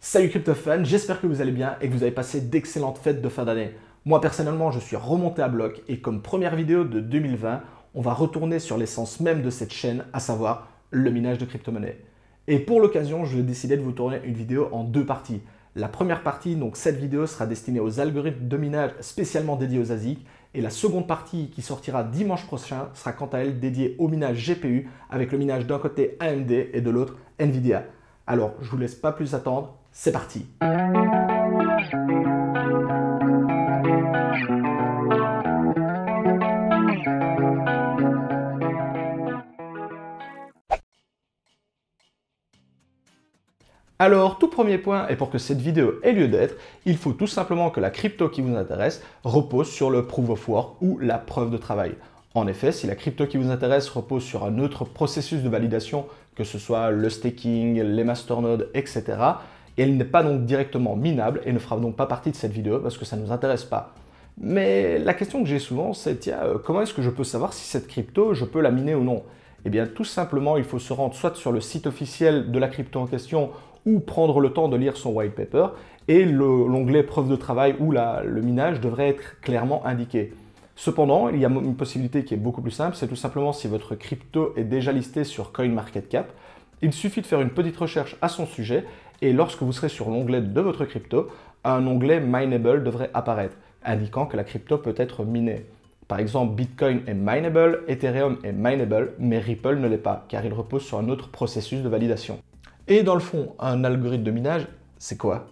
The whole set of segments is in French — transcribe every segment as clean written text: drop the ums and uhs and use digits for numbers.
Salut CryptoFan, j'espère que vous allez bien et que vous avez passé d'excellentes fêtes de fin d'année. Moi personnellement, je suis remonté à bloc et comme première vidéo de 2020, on va retourner sur l'essence même de cette chaîne, à savoir le minage de crypto-monnaies. Et pour l'occasion, je vais décider de vous tourner une vidéo en deux parties. La première partie, donc cette vidéo, sera destinée aux algorithmes de minage spécialement dédiés aux ASIC. Et la seconde partie, qui sortira dimanche prochain, sera quant à elle dédiée au minage GPU, avec le minage d'un côté AMD et de l'autre Nvidia. Alors, je vous laisse pas plus attendre, c'est parti. Alors, tout premier point, et pour que cette vidéo ait lieu d'être, il faut tout simplement que la crypto qui vous intéresse repose sur le Proof of Work ou la preuve de travail. En effet, si la crypto qui vous intéresse repose sur un autre processus de validation, que ce soit le staking, les masternodes, etc., elle n'est pas donc directement minable et ne fera donc pas partie de cette vidéo parce que ça ne nous intéresse pas. Mais la question que j'ai souvent, c'est tiens, comment est-ce que je peux savoir si cette crypto, je peux la miner ou non? Eh bien, tout simplement, il faut se rendre soit sur le site officiel de la crypto en question ou prendre le temps de lire son white paper et l'onglet preuve de travail ou le minage devrait être clairement indiqué. Cependant, il y a une possibilité qui est beaucoup plus simple, c'est tout simplement si votre crypto est déjà listé sur CoinMarketCap, il suffit de faire une petite recherche à son sujet et lorsque vous serez sur l'onglet de votre crypto, un onglet Mineable devrait apparaître, indiquant que la crypto peut être minée. Par exemple, Bitcoin est mineable, Ethereum est mineable, mais Ripple ne l'est pas, car il repose sur un autre processus de validation. Et dans le fond, un algorithme de minage, c'est quoi?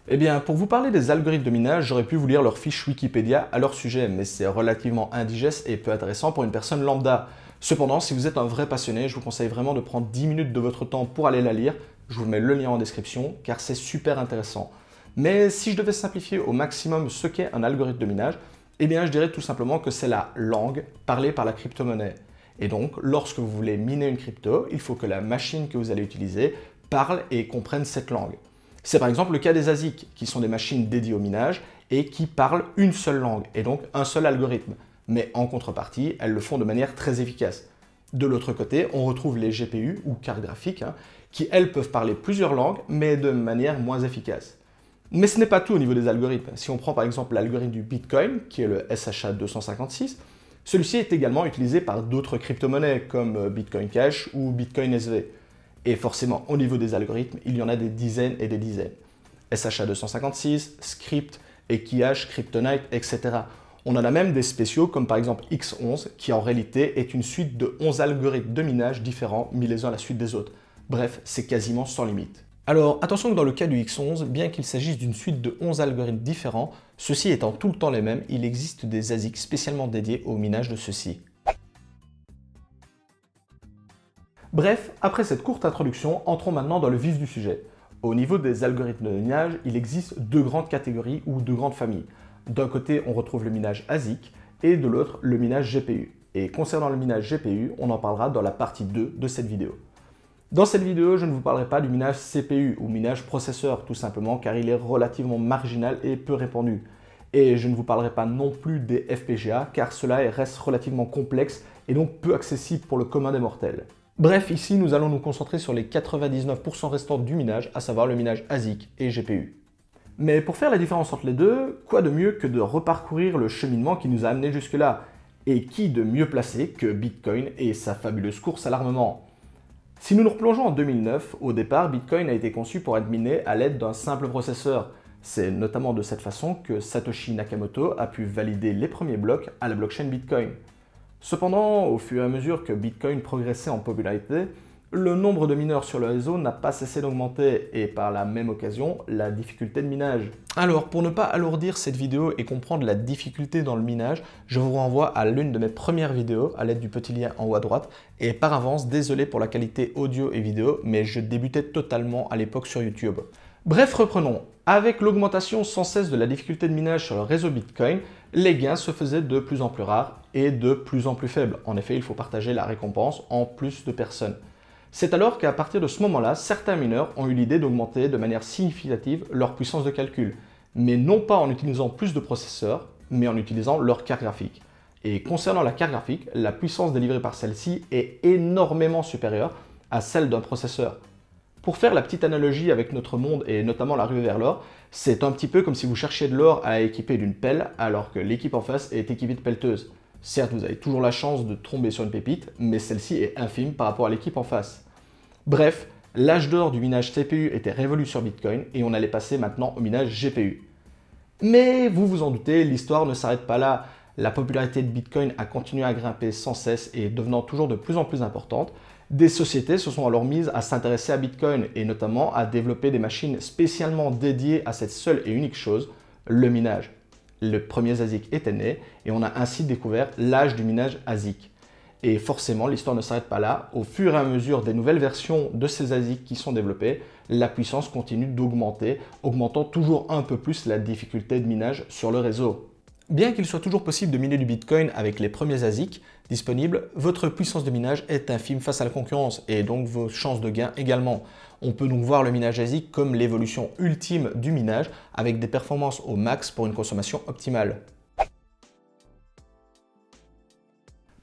Eh bien, pour vous parler des algorithmes de minage, j'aurais pu vous lire leur fiche Wikipédia à leur sujet, mais c'est relativement indigeste et peu intéressant pour une personne lambda. Cependant, si vous êtes un vrai passionné, je vous conseille vraiment de prendre 10 minutes de votre temps pour aller la lire. Je vous mets le lien en description, car c'est super intéressant. Mais si je devais simplifier au maximum ce qu'est un algorithme de minage, eh bien, je dirais tout simplement que c'est la langue parlée par la crypto-monnaie. Et donc, lorsque vous voulez miner une crypto, il faut que la machine que vous allez utiliser parle et comprenne cette langue. C'est par exemple le cas des ASIC, qui sont des machines dédiées au minage et qui parlent une seule langue, et donc un seul algorithme. Mais en contrepartie, elles le font de manière très efficace. De l'autre côté, on retrouve les GPU, ou cartes graphiques, qui elles peuvent parler plusieurs langues, mais de manière moins efficace. Mais ce n'est pas tout au niveau des algorithmes. Si on prend par exemple l'algorithme du Bitcoin, qui est le SHA-256, celui-ci est également utilisé par d'autres crypto-monnaies comme Bitcoin Cash ou Bitcoin SV. Et forcément, au niveau des algorithmes, il y en a des dizaines et des dizaines. SHA-256, Scrypt, Equihash, Kryptonite, etc. On en a même des spéciaux comme par exemple X11, qui en réalité est une suite de 11 algorithmes de minage différents mis les uns à la suite des autres. Bref, c'est quasiment sans limite. Alors attention que dans le cas du X11, bien qu'il s'agisse d'une suite de 11 algorithmes différents, ceux-ci étant tout le temps les mêmes, il existe des ASIC spécialement dédiés au minage de ceux-ci. Bref, après cette courte introduction, entrons maintenant dans le vif du sujet. Au niveau des algorithmes de minage, il existe deux grandes catégories ou deux grandes familles. D'un côté, on retrouve le minage ASIC et de l'autre, le minage GPU. Et concernant le minage GPU, on en parlera dans la partie 2 de cette vidéo. Dans cette vidéo, je ne vous parlerai pas du minage CPU ou minage processeur, tout simplement car il est relativement marginal et peu répandu. Et je ne vous parlerai pas non plus des FPGA car cela reste relativement complexe et donc peu accessible pour le commun des mortels. Bref, ici, nous allons nous concentrer sur les 99% restants du minage, à savoir le minage ASIC et GPU. Mais pour faire la différence entre les deux, quoi de mieux que de reparcourir le cheminement qui nous a amenés jusque-là? Et qui de mieux placé que Bitcoin et sa fabuleuse course à l'armement? Si nous nous replongeons en 2009, au départ, Bitcoin a été conçu pour être miné à l'aide d'un simple processeur. C'est notamment de cette façon que Satoshi Nakamoto a pu valider les premiers blocs à la blockchain Bitcoin. Cependant, au fur et à mesure que Bitcoin progressait en popularité, le nombre de mineurs sur le réseau n'a pas cessé d'augmenter et par la même occasion, la difficulté de minage. Alors, pour ne pas alourdir cette vidéo et comprendre la difficulté dans le minage, je vous renvoie à l'une de mes premières vidéos à l'aide du petit lien en haut à droite. Et par avance, désolé pour la qualité audio et vidéo, mais je débutais totalement à l'époque sur YouTube. Bref, reprenons. Avec l'augmentation sans cesse de la difficulté de minage sur le réseau Bitcoin, les gains se faisaient de plus en plus rares et de plus en plus faibles. En effet, il faut partager la récompense en plus de personnes. C'est alors qu'à partir de ce moment-là, certains mineurs ont eu l'idée d'augmenter de manière significative leur puissance de calcul, mais non pas en utilisant plus de processeurs, mais en utilisant leur carte graphique. Et concernant la carte graphique, la puissance délivrée par celle-ci est énormément supérieure à celle d'un processeur. Pour faire la petite analogie avec notre monde et notamment la rue vers l'or, c'est un petit peu comme si vous cherchiez de l'or à équiper d'une pelle alors que l'équipe en face est équipée de pelleteuses. Certes, vous avez toujours la chance de tomber sur une pépite, mais celle-ci est infime par rapport à l'équipe en face. Bref, l'âge d'or du minage CPU était révolu sur Bitcoin et on allait passer maintenant au minage GPU. Mais vous vous en doutez, l'histoire ne s'arrête pas là. La popularité de Bitcoin a continué à grimper sans cesse et devenant toujours de plus en plus importante. Des sociétés se sont alors mises à s'intéresser à Bitcoin et notamment à développer des machines spécialement dédiées à cette seule et unique chose, le minage. Le premier ASIC était né et on a ainsi découvert l'âge du minage ASIC. Et forcément, l'histoire ne s'arrête pas là. Au fur et à mesure des nouvelles versions de ces ASIC qui sont développées, la puissance continue d'augmenter, augmentant toujours un peu plus la difficulté de minage sur le réseau. Bien qu'il soit toujours possible de miner du Bitcoin avec les premiers ASIC disponibles, votre puissance de minage est infime face à la concurrence et donc vos chances de gain également. On peut donc voir le minage ASIC comme l'évolution ultime du minage avec des performances au max pour une consommation optimale.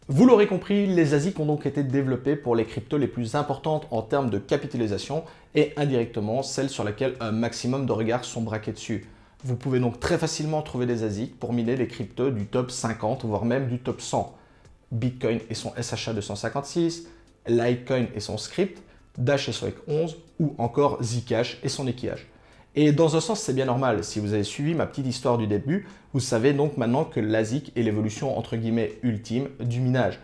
Vous l'aurez compris, les ASIC ont donc été développés pour les cryptos les plus importantes en termes de capitalisation et indirectement celles sur lesquelles un maximum de regards sont braqués dessus. Vous pouvez donc très facilement trouver des ASIC pour miner les cryptos du top 50, voire même du top 100. Bitcoin et son SHA-256, Litecoin et son script, Dash et son EC11 ou encore Zcash et son équillage. Et dans un sens, c'est bien normal. Si vous avez suivi ma petite histoire du début, vous savez donc maintenant que l'ASIC est l'évolution entre guillemets ultime du minage.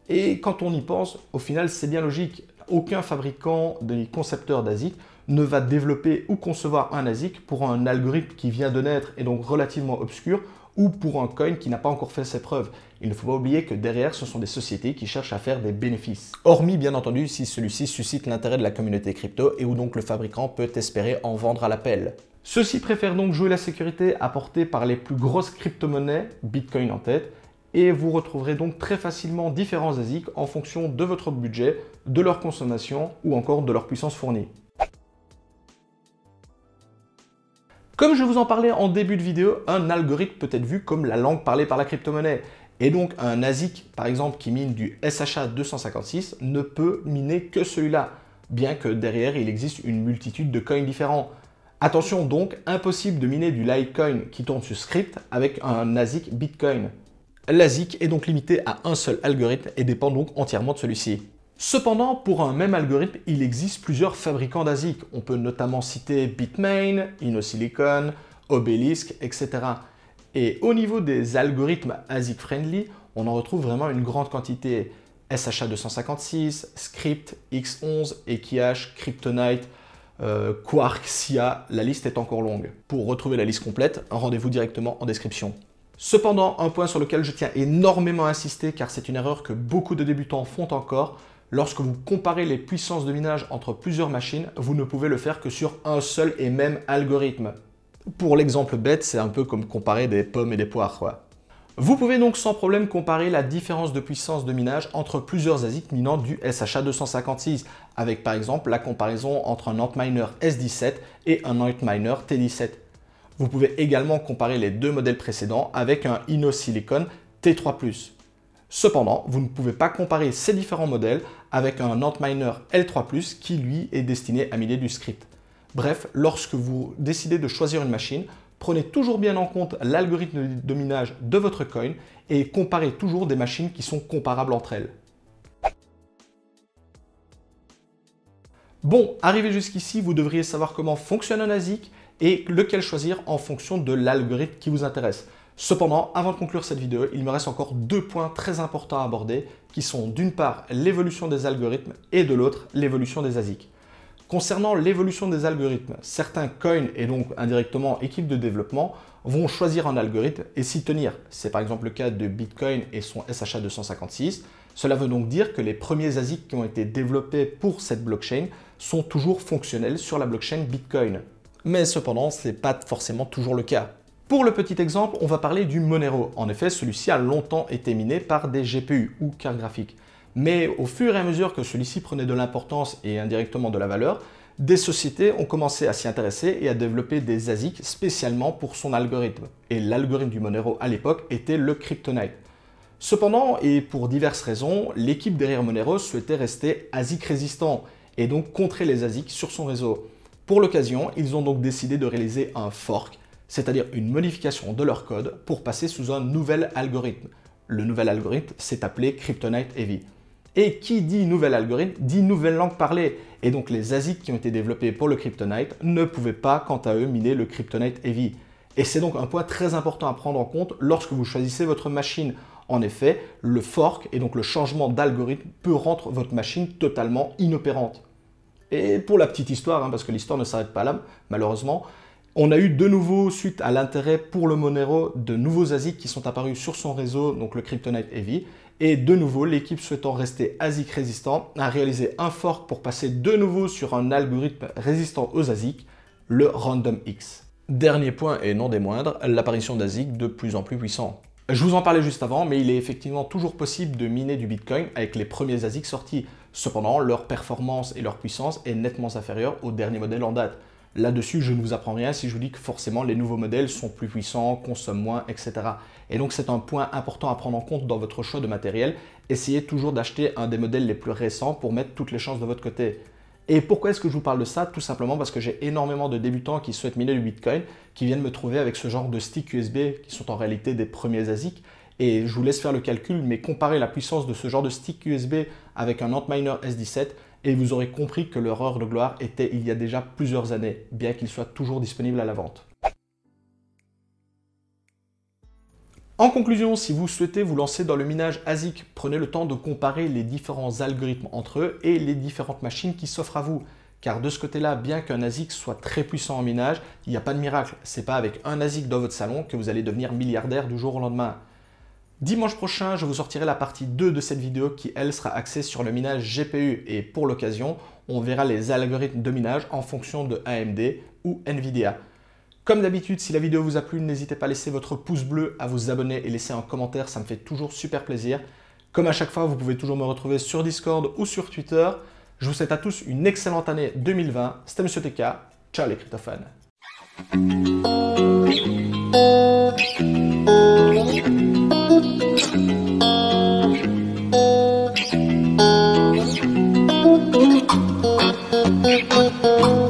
Et quand on y pense, au final, c'est bien logique. Aucun fabricant des concepteurs d'ASIC ne va développer ou concevoir un ASIC pour un algorithme qui vient de naître et donc relativement obscur ou pour un coin qui n'a pas encore fait ses preuves. Il ne faut pas oublier que derrière, ce sont des sociétés qui cherchent à faire des bénéfices. Hormis, bien entendu, si celui-ci suscite l'intérêt de la communauté crypto et où donc le fabricant peut espérer en vendre à l'appel. Ceux-ci préfèrent donc jouer la sécurité apportée par les plus grosses crypto-monnaies, Bitcoin en tête, et vous retrouverez donc très facilement différents ASIC en fonction de votre budget, de leur consommation ou encore de leur puissance fournie. Comme je vous en parlais en début de vidéo, un algorithme peut être vu comme la langue parlée par la crypto-monnaie. Et donc un ASIC, par exemple, qui mine du SHA-256 ne peut miner que celui-là, bien que derrière il existe une multitude de coins différents. Attention donc, impossible de miner du Litecoin qui tourne sur script avec un ASIC Bitcoin. L'ASIC est donc limité à un seul algorithme et dépend donc entièrement de celui-ci. Cependant, pour un même algorithme, il existe plusieurs fabricants d'ASIC. On peut notamment citer Bitmain, InnoSilicon, Obelisk, etc. Et au niveau des algorithmes ASIC friendly, on en retrouve vraiment une grande quantité. SHA-256, Script, X11, Equiash, Kryptonite, Quark, Sia, la liste est encore longue. Pour retrouver la liste complète, rendez-vous directement en description. Cependant, un point sur lequel je tiens énormément à insister, car c'est une erreur que beaucoup de débutants font encore, lorsque vous comparez les puissances de minage entre plusieurs machines, vous ne pouvez le faire que sur un seul et même algorithme. Pour l'exemple bête, c'est un peu comme comparer des pommes et des poires, quoi. Vous pouvez donc sans problème comparer la différence de puissance de minage entre plusieurs ASIC minant du SHA-256, avec par exemple la comparaison entre un Antminer S17 et un Antminer T17. Vous pouvez également comparer les deux modèles précédents avec un InnoSilicon T3+. Cependant, vous ne pouvez pas comparer ces différents modèles avec un Antminer L3+, qui lui est destiné à miner du script. Bref, lorsque vous décidez de choisir une machine, prenez toujours bien en compte l'algorithme de minage de votre coin et comparez toujours des machines qui sont comparables entre elles. Bon, arrivé jusqu'ici, vous devriez savoir comment fonctionne un ASIC et lequel choisir en fonction de l'algorithme qui vous intéresse. Cependant, avant de conclure cette vidéo, il me reste encore deux points très importants à aborder qui sont d'une part l'évolution des algorithmes et de l'autre l'évolution des ASIC. Concernant l'évolution des algorithmes, certains coins et donc indirectement équipes de développement vont choisir un algorithme et s'y tenir. C'est par exemple le cas de Bitcoin et son SHA-256. Cela veut donc dire que les premiers ASIC qui ont été développés pour cette blockchain sont toujours fonctionnels sur la blockchain Bitcoin. Mais cependant, ce n'est pas forcément toujours le cas. Pour le petit exemple, on va parler du Monero. En effet, celui-ci a longtemps été miné par des GPU ou cartes graphiques. Mais au fur et à mesure que celui-ci prenait de l'importance et indirectement de la valeur, des sociétés ont commencé à s'y intéresser et à développer des ASIC spécialement pour son algorithme. Et l'algorithme du Monero à l'époque était le Kryptonite. Cependant, et pour diverses raisons, l'équipe derrière Monero souhaitait rester ASIC résistant. et donc contrer les ASIC sur son réseau. Pour l'occasion, ils ont donc décidé de réaliser un fork, c'est-à-dire une modification de leur code pour passer sous un nouvel algorithme. Le nouvel algorithme s'est appelé Kryptonite Heavy. Et qui dit nouvel algorithme dit nouvelle langue parlée. Et donc les ASIC qui ont été développés pour le Kryptonite ne pouvaient pas, quant à eux, miner le Kryptonite Heavy. Et c'est donc un point très important à prendre en compte lorsque vous choisissez votre machine. En effet, le fork et donc le changement d'algorithme peut rendre votre machine totalement inopérante. Et pour la petite histoire, parce que l'histoire ne s'arrête pas là, malheureusement, on a eu de nouveau, suite à l'intérêt pour le Monero, de nouveaux ASIC qui sont apparus sur son réseau, donc le Kryptonite Heavy. Et de nouveau, l'équipe souhaitant rester ASIC résistant a réalisé un fork pour passer de nouveau sur un algorithme résistant aux ASIC, le RandomX. Dernier point et non des moindres, l'apparition d'ASIC de plus en plus puissants. Je vous en parlais juste avant, mais il est effectivement toujours possible de miner du Bitcoin avec les premiers ASIC sortis. Cependant, leur performance et leur puissance est nettement inférieure aux derniers modèles en date. Là-dessus, je ne vous apprends rien si je vous dis que forcément les nouveaux modèles sont plus puissants, consomment moins, etc. Et donc c'est un point important à prendre en compte dans votre choix de matériel. Essayez toujours d'acheter un des modèles les plus récents pour mettre toutes les chances de votre côté. Et pourquoi est-ce que je vous parle de ça? Tout simplement parce que j'ai énormément de débutants qui souhaitent miner du Bitcoin, qui viennent me trouver avec ce genre de sticks USB qui sont en réalité des premiers ASIC. Et je vous laisse faire le calcul, mais comparez la puissance de ce genre de stick USB avec un Antminer S17 et vous aurez compris que leur heure de gloire était il y a déjà plusieurs années, bien qu'il soit toujours disponible à la vente. En conclusion, si vous souhaitez vous lancer dans le minage ASIC, prenez le temps de comparer les différents algorithmes entre eux et les différentes machines qui s'offrent à vous. Car de ce côté-là, bien qu'un ASIC soit très puissant en minage, il n'y a pas de miracle. Ce n'est pas avec un ASIC dans votre salon que vous allez devenir milliardaire du jour au lendemain. Dimanche prochain, je vous sortirai la partie 2 de cette vidéo qui, elle, sera axée sur le minage GPU. Et pour l'occasion, on verra les algorithmes de minage en fonction de AMD ou Nvidia. Comme d'habitude, si la vidéo vous a plu, n'hésitez pas à laisser votre pouce bleu, à vous abonner et laisser un commentaire, ça me fait toujours super plaisir. Comme à chaque fois, vous pouvez toujours me retrouver sur Discord ou sur Twitter. Je vous souhaite à tous une excellente année 2020. C'était Monsieur TK. Ciao les cryptophanes. Thank you.